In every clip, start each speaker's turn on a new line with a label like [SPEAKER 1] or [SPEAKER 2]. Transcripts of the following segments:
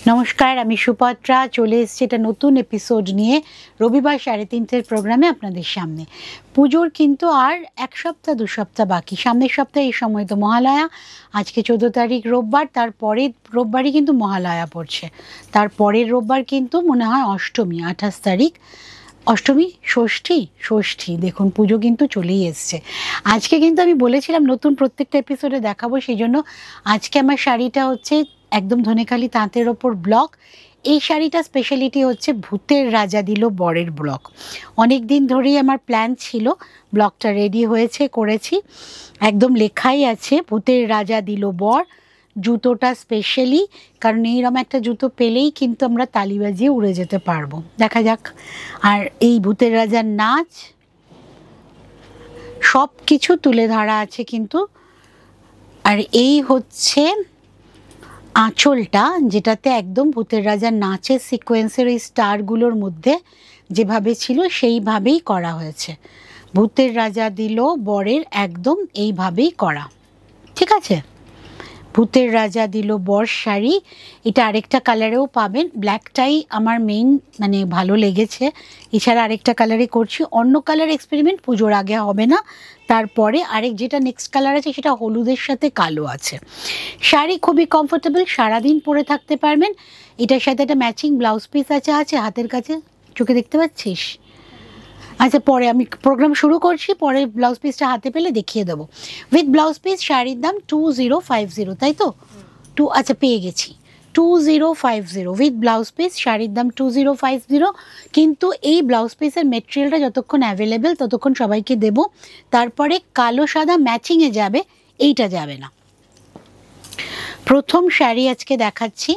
[SPEAKER 1] নমস্কার, আমি সুপত্রা চলে এসেছি এটা নতুন এপিসোড নিয়ে রবিবার 3:30 প্রোগ্রামে আপনাদের সামনে। পুজোর কিন্তু আর এক সপ্তাহ দু সপ্তাহ বাকি। সামনের সপ্তাহে এই সময় তো মহালয়া, আজকে 14 তারিখ রোববার, তারপরের রোববারই কিন্তু মহালয়া পড়ছে। তারপরের রোববার কিন্তু মনে হয় অষ্টমী, 28 তারিখ অষ্টমী, ষষ্ঠী। দেখুন পুজো কিন্তু চলেই এসছে। আজকে কিন্তু আমি বলেছিলাম নতুন প্রত্যেকটা এপিসোডে দেখাবো, সেই জন্য আজকে আমার শাড়িটা হচ্ছে একদম ধনেখালি তাঁতের ওপর ব্লক। এই শাড়িটা স্পেশালিটি হচ্ছে ভূতের রাজা দিল বরের ব্লক। অনেক দিন ধরেই আমার প্ল্যান ছিল, ব্লকটা রেডি হয়েছে, করেছি, একদম লেখাই আছে ভূতের রাজা দিল বর। জুতোটা স্পেশালি, কারণ এইরকম একটা জুতো পেলেই কিন্তু আমরা তালি বাজিয়ে উড়ে যেতে পারবো। দেখা যাক। আর এই ভূতের রাজার নাচ সব কিছু তুলে ধরা আছে কিন্তু। আর এই হচ্ছে আঁচলটা, যেটাতে একদম ভূতের রাজার নাচের সিকোয়েন্সের ওই স্টারগুলোর মধ্যে যেভাবে ছিল সেইভাবেই করা হয়েছে। ভূতের রাজা দিল বরের একদম এইভাবেই করা, ঠিক আছে? ভূতের রাজা দিল বর শাড়ি, এটা আরেকটা কালারেও পাবেন। ব্ল্যাকটাই আমার মেইন মানে ভালো লেগেছে, এছাড়া আরেকটা কালারে করছি। অন্য কালার এক্সপেরিমেন্ট পুজোর আগে হবে না, তারপরে আরেক যেটা নেক্সট কালার আছে সেটা হলুদের সাথে কালো আছে। শাড়ি খুবই কমফোর্টেবল, সারাদিন পরে থাকতে পারবেন। এটার সাথে একটা ম্যাচিং ব্লাউজ পিস আছে হাতের কাছে, চোখে দেখতে পাচ্ছিস? আচ্ছা, পরে আমি প্রোগ্রাম শুরু করছি, পরে ব্লাউজ পিসটা হাতে পেলে দেখিয়ে দেবো। উইথ ব্লাউজ পিস শাড়ির দাম 2050, তাই তো? আচ্ছা পেয়ে গেছি, 2050 উইথ ব্লাউজ পিস শাড়ির দাম 2050। কিন্তু এই ব্লাউজ পিসের মেটেরিয়ালটা যতক্ষণ অ্যাভেলেবেল ততক্ষণ সবাইকে দেব, তারপরে কালো সাদা ম্যাচিংয়ে যাবে, এইটা যাবে না। প্রথম শাড়ি আজকে দেখাচ্ছি,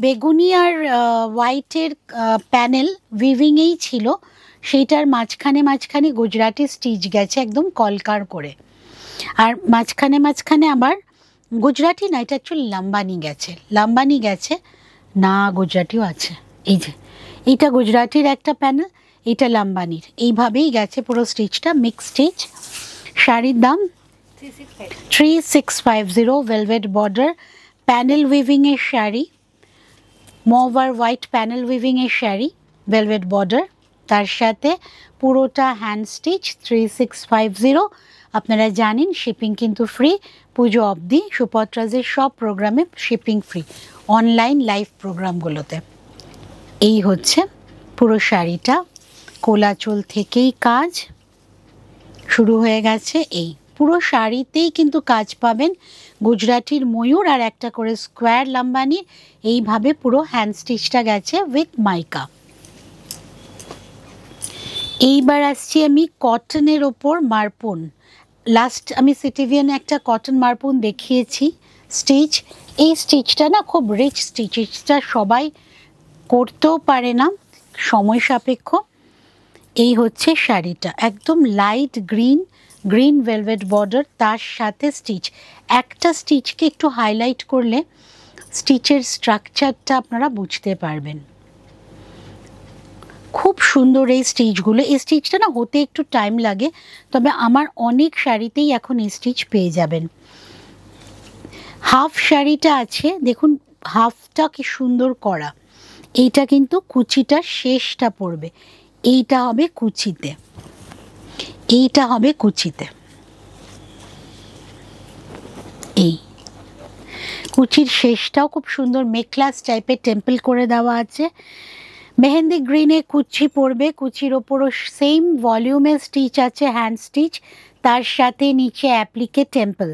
[SPEAKER 1] বেগুনি আর হোয়াইটের প্যানেল উইভিংয়েই ছিল, সেইটার মাঝখানে গুজরাটি স্টিচ গেছে একদম কলকার করে। আর মাঝখানে আবার গুজরাটি না, এটা অ্যাকচুয়ালি লাম্বানি গেছে না, গুজরাটিও আছে। এই যে এইটা গুজরাটির একটা প্যানেল, এইটা লাম্বানির, এইভাবেই গেছে পুরো স্টিচটা, মিক্স স্টিচ। শাড়ির দাম 3650, ভেলভেট বর্ডার, প্যানেল উইভিংয়ের শাড়ি, মভ আর হোয়াইট প্যানেল উইভিংয়ের শাড়ি, ভেলভেট বর্ডার, তার সাথে পুরোটা হ্যান্ড স্টিচ। 3650। আপনারা জানেন শিপিং কিন্তু ফ্রি পুজো অবধি। সুপত্রাজের সব প্রোগ্রামে শিপিং ফ্রি, অনলাইন লাইভ প্রোগ্রামগুলোতে। এই হচ্ছে পুরো শাড়িটা, কোলাচল থেকেই কাজ শুরু হয়ে গেছে। এই পুরো শাড়িতেই কিন্তু কাজ পাবেন, গুজরাটির ময়ূর আর একটা করে স্কোয়ার লাম্বানি, এইভাবে পুরো হ্যান্ড স্টিচটা গেছে উইথ মাইকা। এইবার আসছি আমি কটনের ওপর মারপুন। লাস্ট আমি সিটিভিয়ান একটা কটন মারপুন দেখিয়েছি স্টিচ। এই স্টিচটা না খুব রিচ স্টিচ, এটা সবাই করতেও পারে না, সময় সাপেক্ষ। এই হচ্ছে শাড়িটা, একদম লাইট গ্রিন ভেলভেট বর্ডার, তার সাথে স্টিচ। একটা স্টিচকে একটু হাইলাইট করলে স্টিচের স্ট্রাকচারটা আপনারা বুঝতে পারবেন। খুব সুন্দর এই স্টিচগুলো। এই স্টিচটা না হতে একটু টাইম লাগে, তবে আমার অনেক শাড়িতেই এখন এই স্টিচ পেয়ে যাবেন। হাফ শাড়িটা আছে, দেখুন হাফটা কি সুন্দর করা। এইটা কিন্তু কুচিটা শেষটা পড়বে, এইটা হবে কুচিতে, এই কুচির শেষটাও খুব সুন্দর মেখলাস টাইপের টেম্পল করে দেওয়া আছে। মেহেন্দি গ্রিনে কুচি পড়বে, কুচির ওপরও সেম ভলিউমের স্টিচ আছে, হ্যান্ড স্টিচ, তার সাথে নিচে অ্যাপ্লিকে টেম্পল।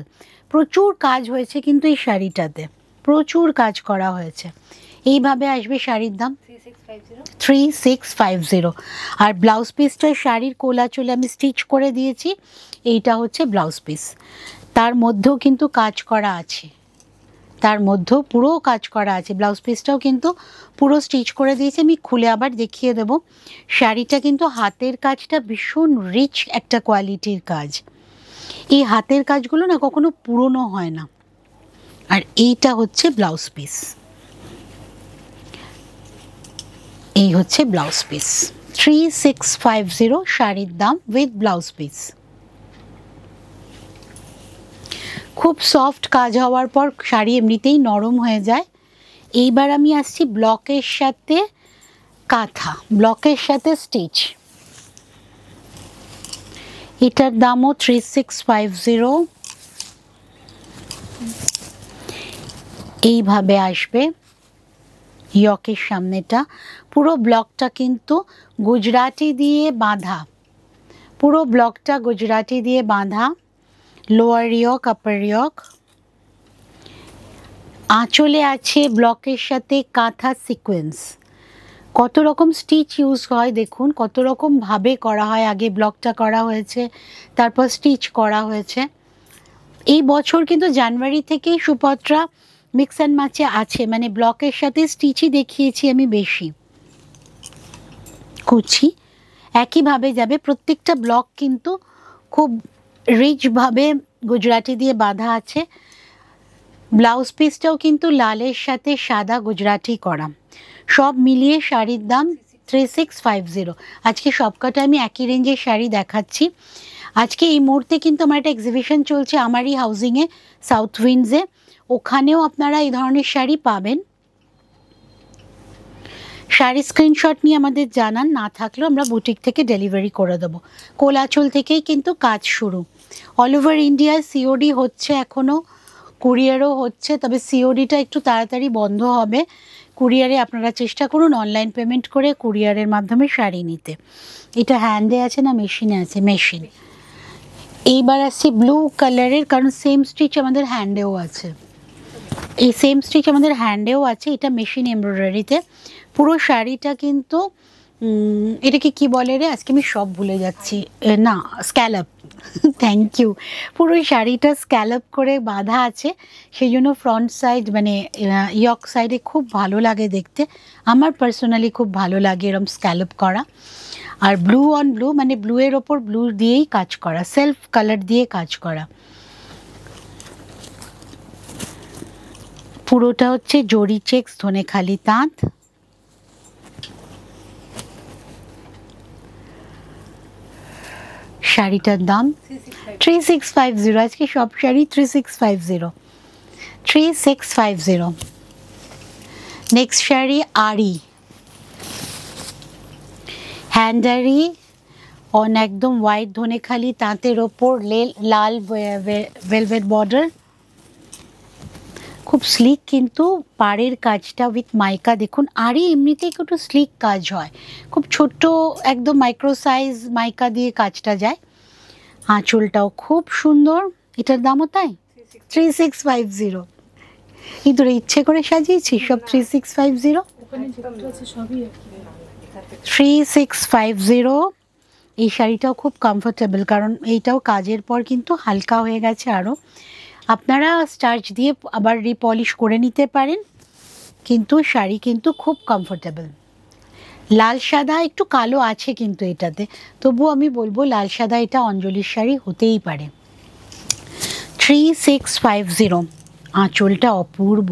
[SPEAKER 1] প্রচুর কাজ হয়েছে কিন্তু এই শাড়িটাতে, প্রচুর কাজ করা হয়েছে। এইভাবে আসবে শাড়ির দাম 3650। আর ব্লাউজ পিসটা শাড়ির কোলাচলে আমি স্টিচ করে দিয়েছি, এইটা হচ্ছে ব্লাউজ পিস। তার মধ্যেও কিন্তু কাজ করা আছে, পুরো কাজ করা আছে। ব্লাউজ পিসটাও কিন্তু পুরো স্টিচ করে দিয়েছি, আমি খুলে আবার দেখিয়ে দেব। শাড়িটা কিন্তু হাতের কাজটা ভীষণ রিচ একটা কোয়ালিটির কাজ। এই হাতের কাজগুলো না কখনো পুরনো হয় না। আর এইটা হচ্ছে ব্লাউজ পিস, এই হচ্ছে ব্লাউজ পিস। 3650 শাড়ির দাম উইথ ব্লাউজ পিস। খুব সফট কাজ হওয়ার পর শাড়ি এমনিতেই নরম হয়ে যায়। এইবার আমি আসছি ব্লকের সাথে কাঁথা, ব্লকের সাথে স্টিচ। এটার দামও 3650। এইভাবে আসবে ইয়কের সামনেটা। পুরো ব্লকটা কিন্তু গুজরাটি দিয়ে বাঁধা, পুরো ব্লকটা গুজরাটি দিয়ে বাঁধা। লোয়ার ইয়ক, আপার ইয়ক। আঁচলে আছে ব্লকের সাথে কাঁথা সিকোয়েন্স। কত রকম স্টিচ ইউজ হয় দেখুন, কত রকম ভাবে করা হয়। আগে ব্লকটা করা হয়েছে, তারপর স্টিচ করা হয়েছে। এই বছর কিন্তু জানুয়ারি থেকেই সুপত্রা মিক্স অ্যান্ড ম্যাচে আছে, মানে ব্লকের সাথে স্টিচই দেখিয়েছি আমি বেশি। কুচি একইভাবে যাবে, প্রত্যেকটা ব্লক কিন্তু খুব রিচভাবে গুজরাটি দিয়ে বাঁধা আছে। ব্লাউজ পিসটাও কিন্তু লালের সাথে সাদা গুজরাটি করা। সব মিলিয়ে শাড়ির দাম 3650। আজকে সবকটা আমি একই রেঞ্জের শাড়ি দেখাচ্ছি। আজকে এই মুহূর্তে কিন্তু আমার একটা এক্সিবিশন চলছে আমারই হাউজিংয়ে, সাউথ উইন্ডসে। ওখানেও আপনারা এই ধরনের শাড়ি পাবেন। শাড়ি স্ক্রিনশট নিয়ে আমাদের জানান, না থাকলেও আমরা বুটিক থেকে ডেলিভারি করে দেবো। কোলাচল থেকেই কিন্তু কাজ শুরু। অল ওভার ইন্ডিয়ায় সিওডি হচ্ছে এখনও, কুরিয়ারও হচ্ছে, তবে সিওডিটা একটু তাড়াতাড়ি বন্ধ হবে। কুরিয়ারে আপনারা চেষ্টা করুন অনলাইন পেমেন্ট করে কুরিয়ারের মাধ্যমে শাড়ি নিতে। এটা হ্যান্ডে আছে না মেশিনে আছে? মেশিন। এইবার আসছি ব্লু কালারের, কারণ সেম স্টিচ আমাদের হ্যান্ডেও আছে। এই সেম স্টিচ আমাদের হ্যান্ডেও আছে। এটা মেশিন এমব্রয়ডারিতে। পুরো শাড়িটা কিন্তু এটাকে কি বলে রে, আজকে আমি সব ভুলে যাচ্ছি। না, স্ক্যালপ। Thank you. পুরো শাড়িটা স্ক্যালপ করে বাঁধা আছে, সেই জন্য ফ্রন্ট সাইড মানে ইয়ক সাইডে খুব ভালো লাগে দেখতে। আমার পার্সোনালি খুব ভালো লাগে এরকম স্ক্যালপ করা। আর ব্লু অন ব্লু, মানে ব্লুয়ের ওপর ব্লু দিয়েই কাজ করা, সেলফ কালার দিয়ে কাজ করা। পুরোটা হচ্ছে জরি চেক্স, ধনেখালি তাঁত। শাড়িটার দাম 3650। আজকে সব শাড়ি 3650, 3650। নেক্সট শাড়ি আরি, হ্যান্ডারি অন একদম হোয়াইট ধনেখালি তাঁতের ওপর লাল ভেলভেট বর্ডার। খুব স্লিক কিন্তু পাড়ের কাজটা উইথ মাইকা। দেখুন আরি এমনিতেই একটু স্লিক কাজ হয়, খুব ছোট্ট একদম মাইক্রো সাইজ মাইকা দিয়ে কাজটা যায়। আঁচলটাও খুব সুন্দর। এটার দামও তাই 3650। এই তোরা ইচ্ছে করে সাজিয়েছি সব 3650। 3650। এই শাড়িটাও খুব কমফোর্টেবল, কারণ এইটাও কাজের পর কিন্তু হালকা হয়ে গেছে আরও। আপনারা স্টার্চ দিয়ে আবার রিপলিশ করে নিতে পারেন, কিন্তু শাড়ি কিন্তু খুব কমফোর্টেবল। লাল সাদা একটু কালো আছে কিন্তু এটাতে, তবুও আমি বলবো লাল সাদা এটা অঞ্জলির শাড়ি হতেই পারে। 3650। আঁচলটা অপূর্ব,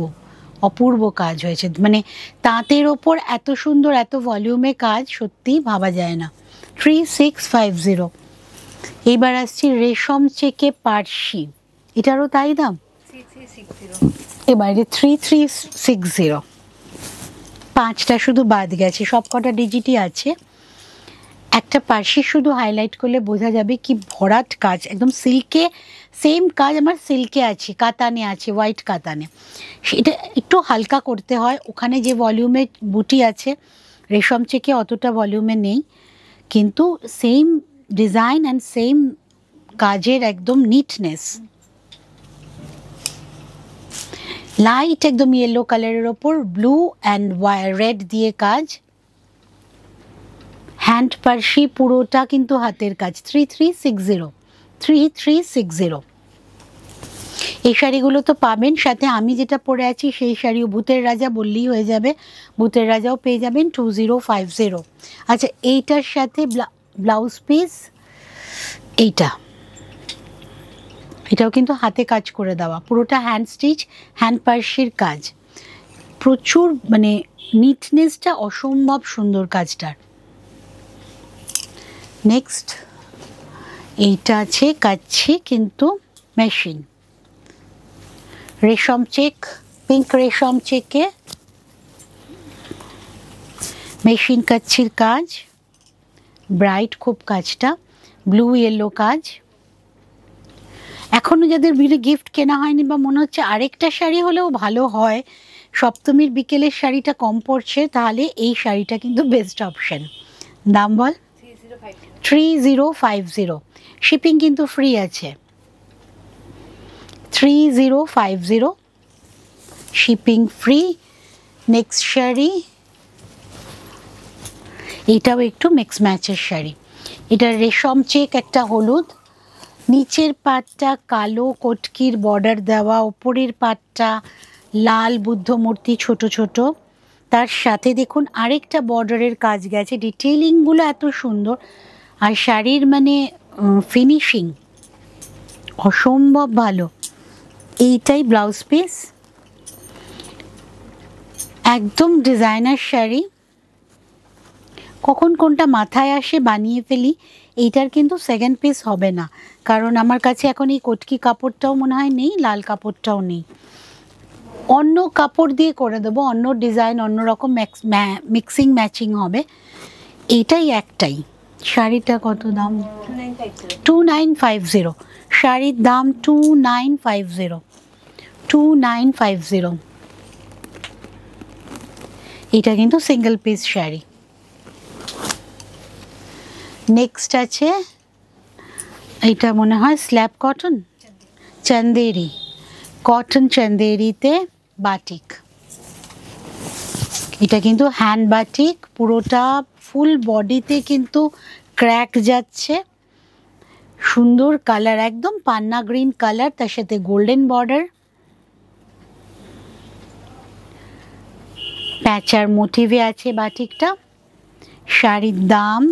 [SPEAKER 1] অপূর্ব কাজ হয়েছে, মানে তাঁতের ওপর এত সুন্দর এত ভলিউমে কাজ সত্যি ভাবা যায় না। 3650। এইবার আসছি রেশম চেকে পার্সি, এটারও তাই দাম। এবারে 3360। পাঁচটা শুধু বাদ গেছে, সব কটা ডিজিটই আছে। একটা পার্সি শুধু হাইলাইট করলে বোঝা যাবে কি ভরাট কাজ, একদম সিল্কে। সেম কাজ আমার সিল্কে আছে, কাতানে আছে, হোয়াইট কাতানে। সেটা একটু হালকা করতে হয়। ওখানে যে ভলিউমে বুটি আছে রেশম চেকে অতটা ভলিউমে নেই, কিন্তু সেম ডিজাইন অ্যান্ড সেম কাজের একদম নিটনেস। লাইট একদম ইয়েলো কালারের ওপর ব্লু অ্যান্ড রেড দিয়ে কাজ। হ্যান্ড পার্সি পুরোটা কিন্তু হাতের কাজ। 3360, 3360। এই শাড়িগুলো তো পাবেন। সাথে আমি যেটা পরে আছি সেই শাড়িও ভূতের রাজা বললেই হয়ে যাবে, ভূতের রাজাও পেয়ে যাবেন 2050। আচ্ছা, এইটার সাথে ব্লাউজ পিস এইটা, এটাও কিন্তু হাতে কাজ করে দেওয়া, পুরোটা হ্যান্ড স্টিচ, হ্যান্ড পার্সির কাজ। প্রচুর মানে নিটনেসটা অসম্ভব সুন্দর কাজটার। নেক্সট এইটা আছে কাচ্ছি কিন্তু মেশিন, রেশম চেক, পিঙ্ক রেশম চেকে মেশিন কাচ্ছির কাজ, ব্রাইট খুব কাজটা, ব্লু ইয়েলো কাজ। এখনও যাদের বিলে গিফট কেনা হয়নি বা মনে হচ্ছে আরেকটা শাড়ি হলেও ভালো হয়, সপ্তমীর বিকেলের শাড়িটা কম পড়ছে, তাহলে এই শাড়িটা কিন্তু বেস্ট অপশন। দাম বল? 3050। শিপিং কিন্তু ফ্রি আছে। 3050 শিপিং ফ্রি। নেক্সট শাড়ি, এটাও একটু মিক্স ম্যাচের শাড়ি। এটা রেশম চেক, একটা হলুদ, নিচের পাটটা কালো কটকির বর্ডার দেওয়া, ওপরের পাটটা লাল বুদ্ধ মূর্তি ছোট ছোট, তার সাথে দেখুন আরেকটা বর্ডারের কাজ গেছে। ডিটেইলিংগুলো এত সুন্দর, আর শাড়ির মানে ফিনিশিং অসম্ভব ভালো। এইটাই ব্লাউজ পিস, একদম ডিজাইনার শাড়ি। কখন কোনটা মাথায় আসে বানিয়ে ফেলি। এইটার কিন্তু সেকেন্ড পিস হবে না, কারণ আমার কাছে এখন এই কটকি কাপড়টাও মনে হয় নেই, লাল কাপড়টাও নেই। অন্য কাপড় দিয়ে করে দেবো, অন্য ডিজাইন, অন্য রকম মিক্সিং ম্যাচিং হবে। এইটাই একটাই। শাড়িটা কত দাম? 2950। শাড়ির দাম 2950। 2950। এটা কিন্তু সিঙ্গেল পিস শাড়ি। নেক্সট আছে, এটা মনে হয় স্ল্যাব কটন, চান্দেরি কটন, চান্দেরিতে বাটিক। এটা কিন্তু হ্যান্ড বাটিক, পুরোটা ফুল বডিতে কিন্তু ক্র্যাক যাচ্ছে, সুন্দর কালার, একদম পান্না গ্রিন কালার, তার সাথে গোল্ডেন বর্ডার, প্যাচার মোটিভে আছে বাটিকটা। শাড়ির দাম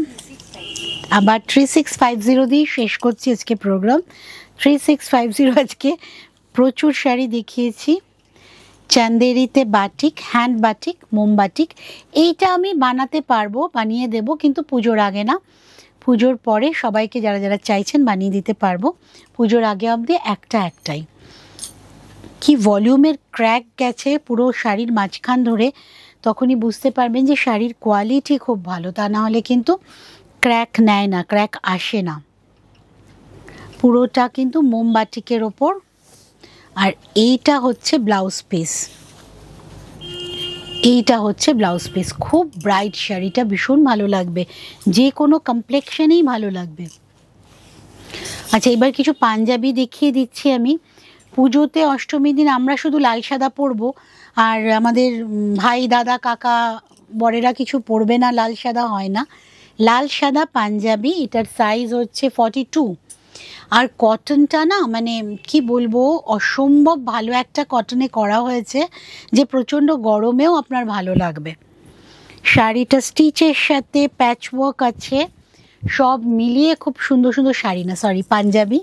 [SPEAKER 1] আবার 3650 দিয়ে শেষ করছি আজকে প্রোগ্রাম। 3650। আজকে প্রচুর শাড়ি দেখিয়েছি। চান্দেরিতে বাটিক, হ্যান্ড বাটিক, মোম বাটিক। এইটা আমি বানাতে পারবো, বানিয়ে দেব, কিন্তু পুজোর আগে না, পুজোর পরে সবাইকে যারা যারা চাইছেন বানিয়ে দিতে পারবো। পুজোর আগে অবধি একটাই। কি ভলিউমের ক্র্যাক গেছে পুরো শাড়ির মাঝখান ধরে, তখনই বুঝতে পারবেন যে শাড়ির কোয়ালিটি খুব ভালো, তা না হলে কিন্তু ক্র্যাক নেয় না, ক্র্যাক আসে না। পুরোটা কিন্তু মোমবাটিকের ওপর। আর এইটা হচ্ছে ব্লাউজ পিস, এইটা হচ্ছে ব্লাউজ পিস। খুব ব্রাইট শাড়িটা, ভীষণ ভালো লাগবে, যে কোনো কমপ্লেক্সনেই ভালো লাগবে। আচ্ছা, এবার কিছু পাঞ্জাবি দেখিয়ে দিচ্ছি আমি। পুজোতে অষ্টমীর দিন আমরা শুধু লাল সাদা পরবো, আর আমাদের ভাই দাদা কাকা বড়েরা কিছু পরবে না, লাল সাদা হয় না। লাল সাদা পাঞ্জাবি, এটার সাইজ হচ্ছে 42। আর কটনটা না, মানে কি বলবো, অসম্ভব ভালো একটা কটনে করা হয়েছে, যে প্রচণ্ড গরমেও আপনার ভালো লাগবে। শাড়িটা স্টিচের সাথে প্যাচওয়ার্ক আছে, সব মিলিয়ে খুব সুন্দর সুন্দর শাড়ি, না সরি পাঞ্জাবি।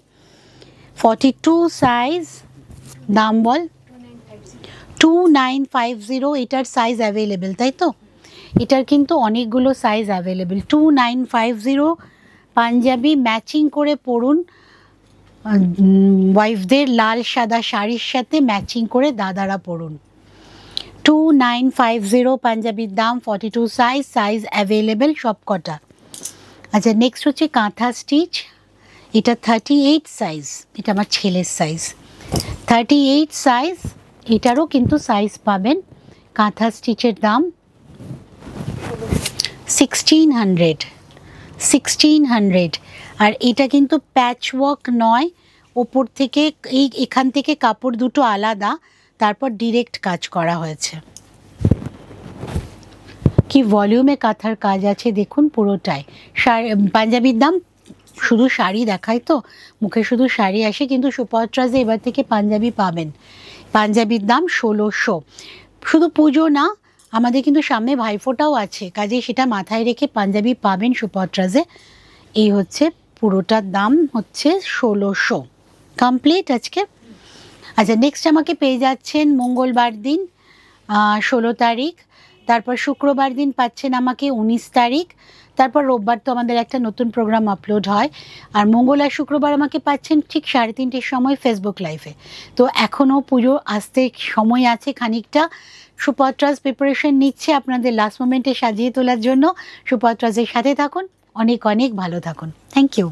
[SPEAKER 1] 42 সাইজ। দাম বল? 2950। এটার সাইজ অ্যাভেলেবেল, তাই তো? এটার কিন্তু অনেকগুলো সাইজ অ্যাভেলেবেল। 2950 পাঞ্জাবি, ম্যাচিং করে পরুন ওয়াইফদের লাল সাদা শাড়ির সাথে, ম্যাচিং করে দাদারা পরুন। 2950 পাঞ্জাবির দাম, 42 সাইজ অ্যাভেলেবেল সব কটা। আচ্ছা, নেক্সট হচ্ছে কাঁথা স্টিচ। এটা 38 সাইজ, এটা আমার ছেলের সাইজ। 38 সাইজ, এটারও কিন্তু সাইজ পাবেন। কাঁথা স্টিচের দাম 1600। আর এটা কিন্তু প্যাচওয়ার্ক নয়, ওপর থেকে এখান থেকে কাপড় দুটো আলাদা, তারপর ডিরেক্ট কাজ করা হয়েছে। কি ভলিউমে কাঁথার কাজ আছে দেখুন পুরোটাই। পাঞ্জাবির দাম, শুধু শাড়ি দেখায় তো, মুখে শুধু শাড়ি আসে, কিন্তু সুপত্রাজে এবার থেকে পাঞ্জাবি পাবেন। পাঞ্জাবির দাম 1600। শুধু পুজো না, আমাদের কিন্তু সামনে ভাইফোঁটাও আছে, কাজে সেটা মাথায় রেখে পাঞ্জাবি পাবেন সুপত্রাজে। এই হচ্ছে পুরোটার দাম হচ্ছে 1600। কমপ্লিট আজকে। আচ্ছা, নেক্সট আমাকে পেয়ে যাচ্ছেন মঙ্গলবার দিন 16 তারিখ, তারপর শুক্রবার দিন পাচ্ছেন আমাকে 19 তারিখ, তারপর রোববার তো আমাদের একটা নতুন প্রোগ্রাম আপলোড হয়, আর মঙ্গল আর শুক্রবার আমাকে পাচ্ছেন ঠিক 3:30 সময় ফেসবুক লাইভে। তো এখনও পুজো আসতে সময় আছে খানিকটা। সুপত্রাস প্রিপারেশন নিচ্ছে আপনাদের লাস্ট মোমেন্টে সাজিয়ে তোলার জন্য। সুপত্রাসের সাথে থাকুন, অনেক অনেক ভালো থাকুন। Thank you.